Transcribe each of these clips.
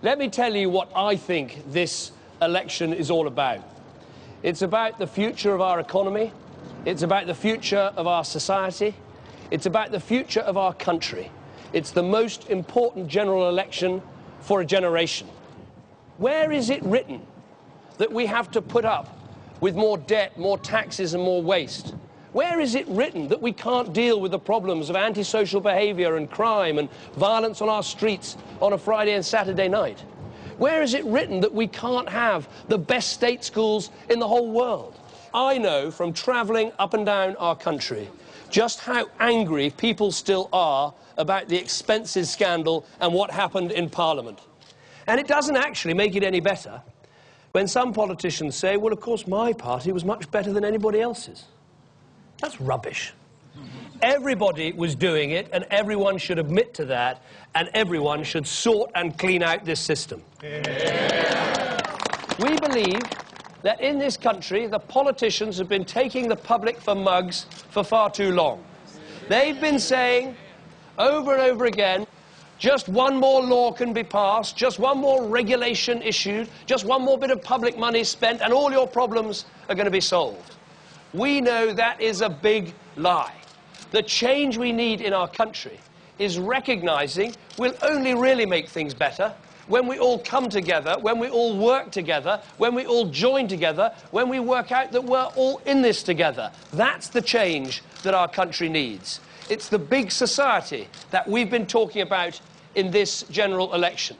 Let me tell you what I think this election is all about. It's about the future of our economy. It's about the future of our society. It's about the future of our country. It's the most important general election for a generation. Where is it written that we have to put up with more debt, more taxes and more waste? Where is it written that we can't deal with the problems of antisocial behaviour and crime and violence on our streets on a Friday and Saturday night? Where is it written that we can't have the best state schools in the whole world? I know from travelling up and down our country just how angry people still are about the expenses scandal and what happened in Parliament. And it doesn't actually make it any better when some politicians say, well, of course, my party was much better than anybody else's. That's rubbish. Everybody was doing it, and everyone should admit to that, and everyone should sort and clean out this system. Yeah. We believe that in this country, the politicians have been taking the public for mugs for far too long. They've been saying over and over again, just one more law can be passed, just one more regulation issued, just one more bit of public money spent, and all your problems are going to be solved. We know that is a big lie. The change we need in our country is recognising we'll only really make things better when we all come together, when we all work together, when we all join together, when we work out that we're all in this together. That's the change that our country needs. It's the big society that we've been talking about in this general election.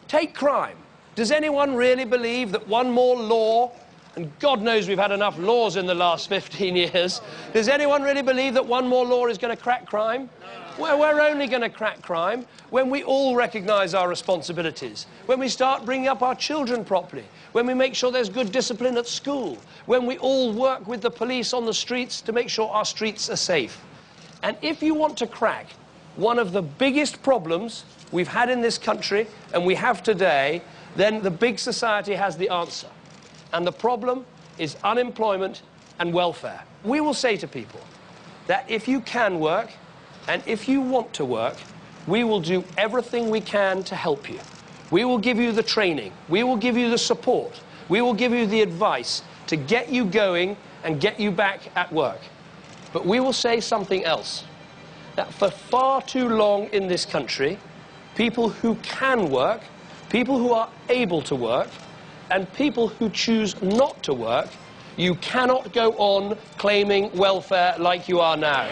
Take crime. Does anyone really believe that one more law, and God knows we've had enough laws in the last 15 years, does anyone really believe that one more law is going to crack crime? Well, we're only going to crack crime when we all recognise our responsibilities, when we start bringing up our children properly, when we make sure there's good discipline at school, when we all work with the police on the streets to make sure our streets are safe. And if you want to crack one of the biggest problems we've had in this country, and we have today, then the big society has the answer. And the problem is unemployment and welfare. We will say to people that if you can work, and if you want to work, we will do everything we can to help you. We will give you the training. We will give you the support. We will give you the advice to get you going and get you back at work. But we will say something else, that for far too long in this country, people who can work, people who are able to work, and people who choose not to work, you cannot go on claiming welfare like you are now.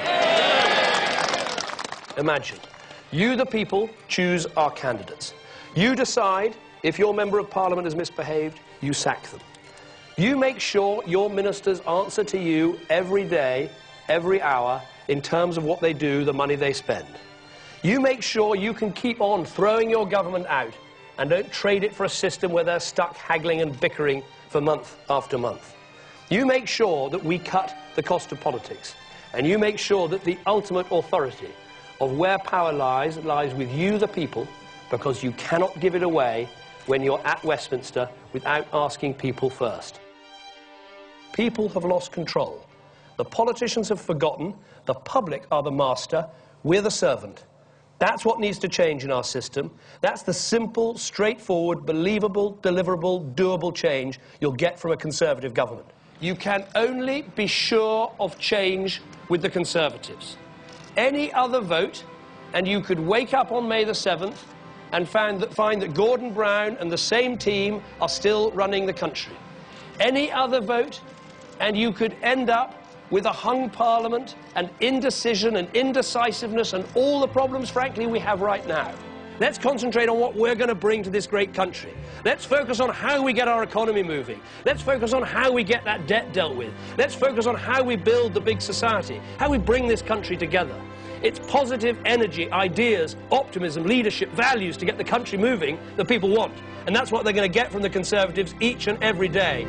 Imagine, you the people choose our candidates. You decide if your Member of Parliament has misbehaved, you sack them. You make sure your ministers answer to you every day, every hour, in terms of what they do, the money they spend. You make sure you can keep on throwing your government out and don't trade it for a system where they're stuck haggling and bickering for month after month. You make sure that we cut the cost of politics, and you make sure that the ultimate authority of where power lies with you, the people, because you cannot give it away when you're at Westminster without asking people first. People have lost control. The politicians have forgotten. The public are the master. We're the servant. That's what needs to change in our system. That's the simple, straightforward, believable, deliverable, doable change you'll get from a Conservative government. You can only be sure of change with the Conservatives. Any other vote, and you could wake up on May the 7th and find that Gordon Brown and the same team are still running the country. Any other vote, and you could end up with a hung parliament and indecision and indecisiveness and all the problems, frankly, we have right now. Let's concentrate on what we're going to bring to this great country. Let's focus on how we get our economy moving. Let's focus on how we get that debt dealt with. Let's focus on how we build the big society, how we bring this country together. It's positive energy, ideas, optimism, leadership, values to get the country moving that people want. And that's what they're going to get from the Conservatives each and every day.